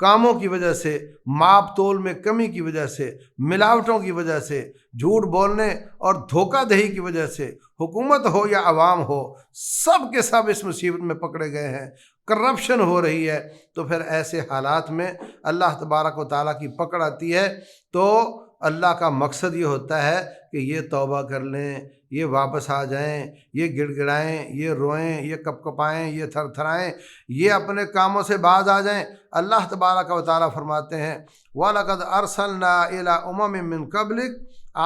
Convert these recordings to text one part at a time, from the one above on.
کاموں کی وجہ سے، ماپ تول میں کمی کی وجہ سے، ملاوٹوں کی وجہ سے، جھوٹ بولنے اور دھوکہ دہی کی وجہ سے، حکومت ہو یا عوام ہو، سب کے سب اس مصیبت میں پکڑے گئے ہیں، کرپشن ہو رہی ہے۔ تو پھر ایسے حالات میں اللہ تبارک و تعالیٰ کی پکڑ آتی ہے، تو اللہ کا مقصد یہ ہوتا ہے کہ یہ توبہ کر لیں، یہ واپس آ جائیں، یہ گڑ گڑائیں، یہ روئیں، یہ کپ کپائیں، یہ تھر تھرائیں، یہ اپنے کاموں سے باز آ جائیں۔ اللہ تبارک و تعالیٰ فرماتے ہیں وَلَقَدْ أَرْسَلْنَا إِلَىٰ أُمَمٍ مِّن قَبْلِكَ،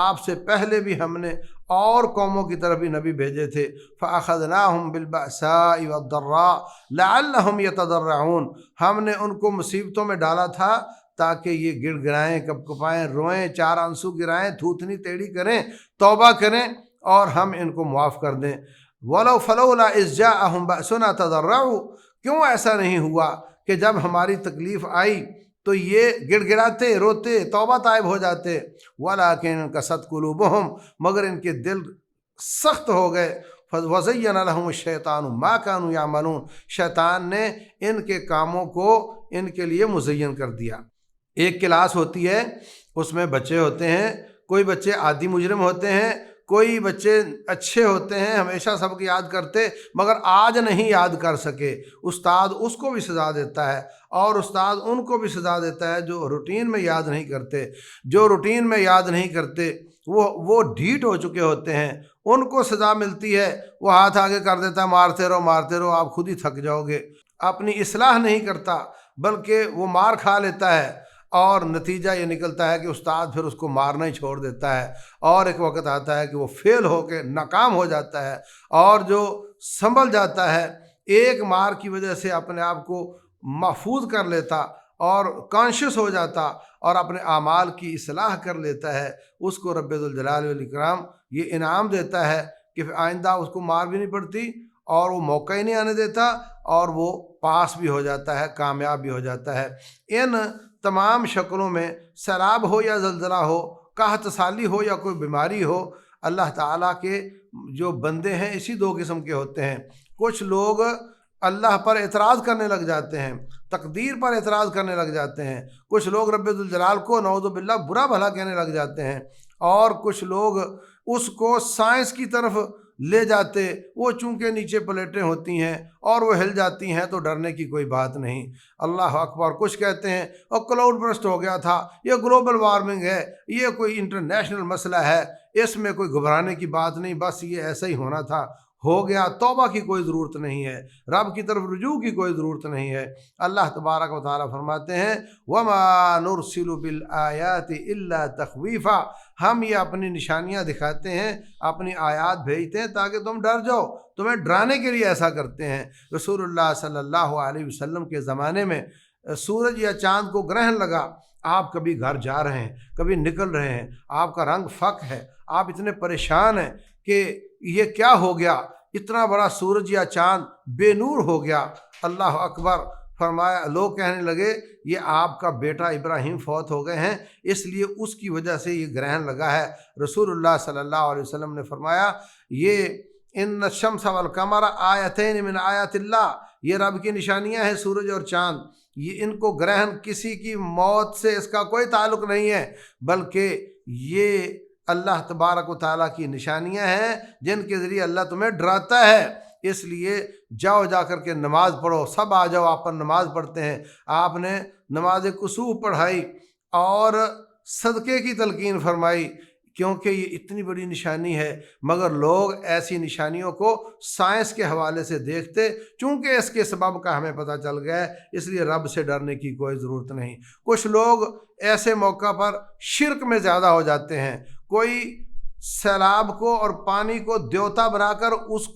آپ سے پہلے بھی ہم نے اور قوموں کی طرف بھی نبی بھیجے تھے، فَأَخَذْنَاهُمْ بِالْبَأْسَاءِ وَالضَّرَّاءِ لَعَلَّهُمْ يَتَضَرَّعُونَ، ہم نے ان کو مصیبتوں میں ڈالا تھا تاکہ یہ گڑ گڑائیں، کپ کپائیں، روئیں، چار آنسو گرائیں، تھوتنی ٹیڑھی کریں، توبہ کریں اور ہم ان کو معاف کر دیں۔ وَلَوْ فَلَوْلَا إِذْ جَاءَهُمْ بَأْسُنَا تَضَرَّعُوا، کیوں ایسا نہیں ہوا کہ جب ہماری تکلیف آئی تو یہ گڑ گڑاتے، روتے، توبہ طائب ہو جاتے۔ وَلَٰكِن قَسَتْ قُلُوبُهُمْ، مگر ان کے دل سخت ہو گئے۔ وَزَيَّنَ لَهُمُ الشَّيْطَانُ مَا كَانُوا يَعْمَلُونَ، شیطان نے ان کے کاموں کو ان کے لیے مزین کر دیا۔ ایک کلاس ہوتی ہے، اس میں بچے ہوتے ہیں، کوئی بچے عادی مجرم ہوتے ہیں، کوئی بچے اچھے ہوتے ہیں، ہمیشہ سب کو یاد کرتے، مگر آج نہیں یاد کر سکے، استاد اس کو بھی سزا دیتا ہے اور استاد ان کو بھی سزا دیتا ہے جو روٹین میں یاد نہیں کرتے۔ جو روٹین میں یاد نہیں کرتے وہ ڈھیٹ ہو چکے ہوتے ہیں، ان کو سزا ملتی ہے، وہ ہاتھ آگے کر دیتا ہے، مارتے رہو مارتے رہو، آپ خود ہی تھک جاؤ گے۔ اپنی اصلاح نہیں کرتا بلکہ وہ مار کھا لیتا ہے، اور نتیجہ یہ نکلتا ہے کہ استاد پھر اس کو مارنا ہی چھوڑ دیتا ہے، اور ایک وقت آتا ہے کہ وہ فیل ہو کے ناکام ہو جاتا ہے، اور جو سنبھل جاتا ہے ایک مار کی وجہ سے اپنے آپ کو محفوظ کر لیتا اور کانشیس ہو جاتا اور اپنے اعمال کی اصلاح کر لیتا ہے، اس کو رب ذوالجلال والاکرام یہ انعام دیتا ہے کہ آئندہ اس کو مار بھی نہیں پڑتی اور وہ موقع ہی نہیں آنے دیتا، اور وہ پاس بھی ہو جاتا ہے، کامیاب بھی ہو جاتا ہے۔ ان تمام شکلوں میں سیلاب ہو یا زلزلہ ہو، قحط سالی ہو یا کوئی بیماری ہو، اللہ تعالیٰ کے جو بندے ہیں اسی دو قسم کے ہوتے ہیں۔ کچھ لوگ اللہ پر اعتراض کرنے لگ جاتے ہیں، تقدیر پر اعتراض کرنے لگ جاتے ہیں، کچھ لوگ رب ذوالجلال کو نعوذ باللہ برا بھلا کہنے لگ جاتے ہیں، اور کچھ لوگ اس کو سائنس کی طرف لے جاتے، وہ چونکہ نیچے پلیٹیں ہوتی ہیں اور وہ ہل جاتی ہیں تو ڈرنے کی کوئی بات نہیں۔ اللہ اکبر۔ کچھ کہتے ہیں اور کلاؤڈ برسٹ ہو گیا تھا، یہ گلوبل وارمنگ ہے، یہ کوئی انٹرنیشنل مسئلہ ہے، اس میں کوئی گھبرانے کی بات نہیں، بس یہ ایسا ہی ہونا تھا، ہو گیا، توبہ کی کوئی ضرورت نہیں ہے، رب کی طرف رجوع کی کوئی ضرورت نہیں ہے۔ اللہ تبارک و تعالیٰ فرماتے ہیں وَمَا نُرْسِلُ بِالْآيَاتِ إِلَّا تَخْوِيفًا، ہم یہ اپنی نشانیاں دکھاتے ہیں، اپنی آیات بھیجتے ہیں تاکہ تم ڈر جاؤ، تمہیں ڈرانے کے لیے ایسا کرتے ہیں۔ رسول اللہ صلی اللہ علیہ وسلم کے زمانے میں سورج یا چاند کو گرہن لگا، آپ کبھی گھر جا رہے ہیں، کبھی نکل رہے ہیں، آپ کا رنگ فک ہے، آپ اتنے پریشان ہیں کہ یہ کیا ہو گیا، اتنا بڑا سورج یا چاند بے نور ہو گیا۔ اللہ اکبر۔ فرمایا، لوگ کہنے لگے یہ آپ کا بیٹا ابراہیم فوت ہو گئے ہیں، اس لیے اس کی وجہ سے یہ گرہن لگا ہے۔ رسول اللہ صلی اللہ علیہ وسلم نے فرمایا یہ ان الشمس والقمر آیتین من آیات اللہ، یہ رب کی نشانیاں ہیں سورج اور چاند، یہ ان کو گرہن کسی کی موت سے اس کا کوئی تعلق نہیں ہے، بلکہ یہ اللہ تبارک و تعالیٰ کی نشانیاں ہیں جن کے ذریعے اللہ تمہیں ڈراتا ہے۔ اس لیے جاؤ، جا کر کے نماز پڑھو، سب آ جاؤ، آپ پر نماز پڑھتے ہیں۔ آپ نے نماز کسوف پڑھائی اور صدقے کی تلقین فرمائی، کیونکہ یہ اتنی بڑی نشانی ہے، مگر لوگ ایسی نشانیوں کو سائنس کے حوالے سے دیکھتے، چونکہ اس کے سبب کا ہمیں پتہ چل گیا ہے، اس لیے رب سے ڈرنے کی کوئی ضرورت نہیں۔ کچھ لوگ ایسے موقع پر شرک میں زیادہ ہو جاتے ہیں، کوئی سیلاب کو اور پانی کو دیوتا بنا کر اس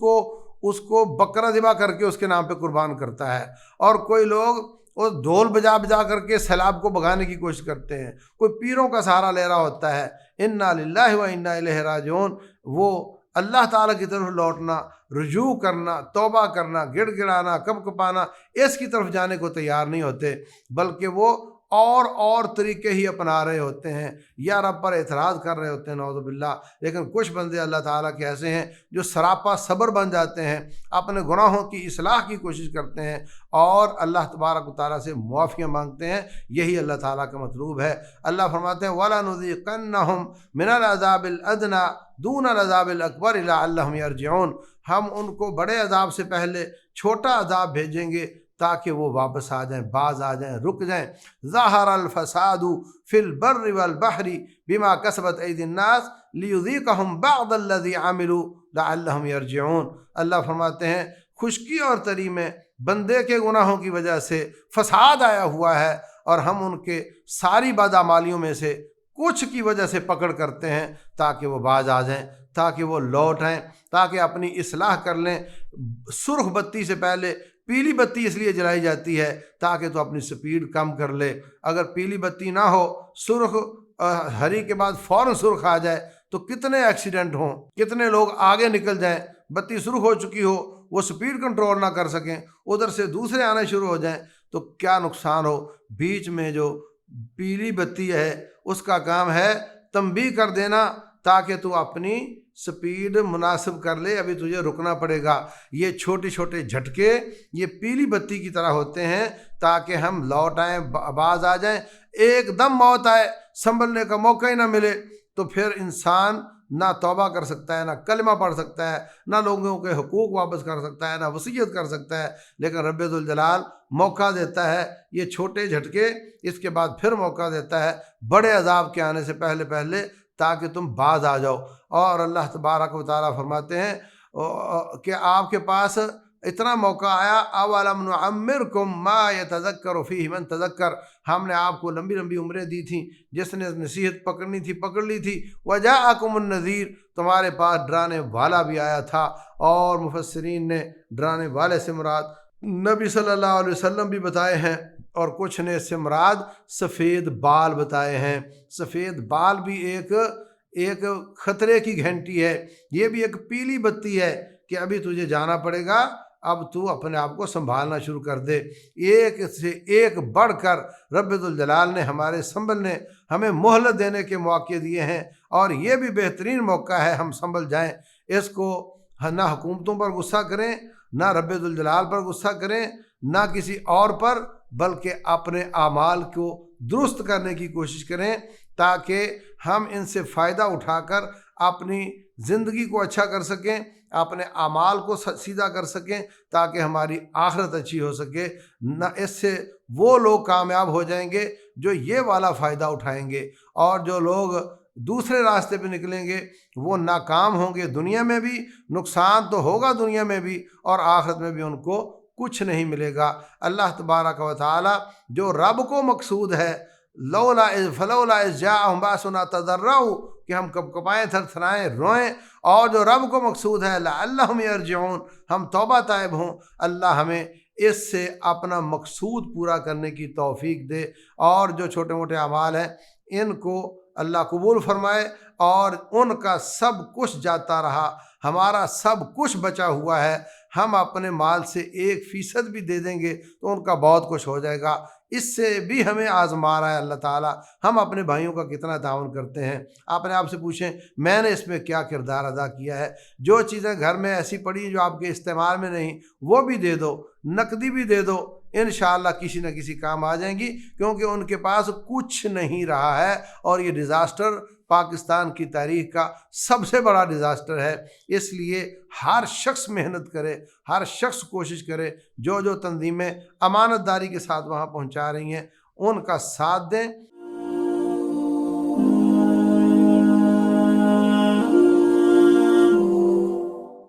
کو بکرا ذبح کر کے اس کے نام پہ قربان کرتا ہے، اور کوئی لوگ وہ ڈھول بجا بجا کر کے سیلاب کو بھگانے کی کوشش کرتے ہیں، کوئی پیروں کا سہارا لے رہا ہوتا ہے۔ انا للہ و انا الیہ راجعون، وہ اللہ تعالیٰ کی طرف لوٹنا، رجوع کرنا، توبہ کرنا، گڑ گڑانا، کپ کپانا، اس کی طرف جانے کو تیار نہیں ہوتے، بلکہ وہ اور طریقے ہی اپنا رہے ہوتے ہیں یا رب پر اعتراض کر رہے ہوتے ہیں نعوذ باللہ۔ لیکن کچھ بندے اللہ تعالیٰ کے ایسے ہیں جو سراپا صبر بن جاتے ہیں، اپنے گناہوں کی اصلاح کی کوشش کرتے ہیں اور اللہ تبارک و تعالیٰ سے معافیاں مانگتے ہیں۔ یہی اللہ تعالیٰ کا مطلوب ہے۔ اللہ فرماتے ہیں وَلَنُذِيقَنَّهُم مِّنَ الْعَذَابِ الْأَدْنَىٰ دُونَ الْعَذَابِ الْأَكْبَرِ لَعَلَّهُمْ يَرْجِعُونَ، ہم ان کو بڑے عذاب سے پہلے چھوٹا عذاب بھیجیں گے تاکہ وہ واپس آ جائیں، باز آ جائیں، رک جائیں۔ ظَهَرَ الْفَسَادُ فِي الْبَرِّ وَالْبَحْرِ بِمَا كَسَبَتْ أَيْدِي النَّاسِ لِيُذِيقَهُم بَعْضَ الَّذِي عَمِلُوا لَعَلَّهُمْ يَرْجِعُونَ۔ اللہ فرماتے ہیں خشکی اور تری میں بندے کے گناہوں کی وجہ سے فساد آیا ہوا ہے، اور ہم ان کے ساری بدعمالیوں میں سے کچھ کی وجہ سے پکڑ کرتے ہیں تاکہ وہ باز آ جائیں، تاکہ وہ لوٹ آئیں، تاکہ اپنی اصلاح کر لیں۔ سرخ بتی سے پہلے پیلی بتی اس لیے جلائی جاتی ہے تاکہ تو اپنی سپیڈ کم کر لے۔ اگر پیلی بتی نہ ہو، سرخ ہری کے بعد فوراً سرخ آ جائے تو کتنے ایکسیڈنٹ ہوں، کتنے لوگ آگے نکل جائیں۔ بتی سرخ ہو چکی ہو، وہ سپیڈ کنٹرول نہ کر سکیں، ادھر سے دوسرے آنے شروع ہو جائیں تو کیا نقصان ہو۔ بیچ میں جو پیلی بتی ہے اس کا کام ہے تنبیہ کر دینا تاکہ تو اپنی سپیڈ مناسب کر لے، ابھی تجھے رکنا پڑے گا۔ یہ چھوٹے چھوٹے جھٹکے یہ پیلی بتی کی طرح ہوتے ہیں تاکہ ہم لوٹ آئیں، باز آ جائیں۔ ایک دم موت آئے، سنبھلنے کا موقع ہی نہ ملے تو پھر انسان نہ توبہ کر سکتا ہے، نہ کلمہ پڑھ سکتا ہے، نہ لوگوں کے حقوق واپس کر سکتا ہے، نہ وصیت کر سکتا ہے۔ لیکن رب ذوالجلال موقع دیتا ہے، یہ چھوٹے جھٹکے، اس کے بعد پھر موقع دیتا ہے بڑے عذاب کے آنے سے پہلے تاکہ تم باز آ جاؤ۔ اور اللہ تبارک و تعالیٰ فرماتے ہیں کہ آپ کے پاس اتنا موقع آیا، اولم نعمرکم ما یتذکر فیہ من تذکر، ہم نے آپ کو لمبی لمبی عمریں دی تھیں، جس نے نصیحت پکڑنی تھی پکڑ لی تھی۔ وجاءکم النذیر، تمہارے پاس ڈرانے والا بھی آیا تھا۔ اور مفسرین نے ڈرانے والے سے مراد نبی صلی اللہ علیہ وسلم بھی بتائے ہیں، اور کچھ نے اس سے مراد سفید بال بتائے ہیں۔ سفید بال بھی ایک خطرے کی گھنٹی ہے، یہ بھی ایک پیلی بتی ہے کہ ابھی تجھے جانا پڑے گا، اب تو اپنے آپ کو سنبھالنا شروع کر دے۔ ایک سے ایک بڑھ کر رب ذوالجلال نے ہمارے سنبھلنے، ہمیں مہلت دینے کے مواقع دیے ہیں، اور یہ بھی بہترین موقع ہے ہم سنبھل جائیں۔ اس کو نہ حکومتوں پر غصہ کریں، نہ رب ذوالجلال پر غصہ کریں، نہ کسی اور پر، بلکہ اپنے اعمال کو درست کرنے کی کوشش کریں تاکہ ہم ان سے فائدہ اٹھا کر اپنی زندگی کو اچھا کر سکیں، اپنے اعمال کو سیدھا کر سکیں تاکہ ہماری آخرت اچھی ہو سکے۔ نہ اس سے وہ لوگ کامیاب ہو جائیں گے جو یہ والا فائدہ اٹھائیں گے، اور جو لوگ دوسرے راستے پہ نکلیں گے وہ ناکام ہوں گے۔ دنیا میں بھی نقصان تو ہوگا، دنیا میں بھی، اور آخرت میں بھی ان کو کچھ نہیں ملے گا۔ اللہ تبارک و تعالی جو رب کو مقصود ہے، فلولا اذ جاءہم باسنا تضرعوا، کہ ہم کپکپائیں، تھرتھرائیں، روئیں، اور جو رب کو مقصود ہے لعلہم یرجعون، ہم توبہ طائب ہوں، اللہ ہمیں اس سے اپنا مقصود پورا کرنے کی توفیق دے، اور جو چھوٹے موٹے اعمال ہیں ان کو اللہ قبول فرمائے، اور ان کا سب کچھ جاتا رہا، ہمارا سب کچھ بچا ہوا ہے، ہم اپنے مال سے 1% بھی دے دیں گے تو ان کا بہت کچھ ہو جائے گا۔ اس سے بھی ہمیں آزما رہا ہے اللہ تعالیٰ، ہم اپنے بھائیوں کا کتنا تعاون کرتے ہیں۔ اپنے آپ سے پوچھیں میں نے اس میں کیا کردار ادا کیا ہے۔ جو چیزیں گھر میں ایسی پڑی جو آپ کے استعمال میں نہیں، وہ بھی دے دو، نقدی بھی دے دو، انشاءاللہ کسی نہ کسی کام آ جائیں گی، کیونکہ ان کے پاس کچھ نہیں رہا ہے، اور یہ ڈیزاسٹر پاکستان کی تاریخ کا سب سے بڑا ڈیزاسٹر ہے۔ اس لیے ہر شخص محنت کرے، ہر شخص کوشش کرے، جو تنظیمیں امانت داری کے ساتھ وہاں پہنچا رہی ہیں ان کا ساتھ دیں،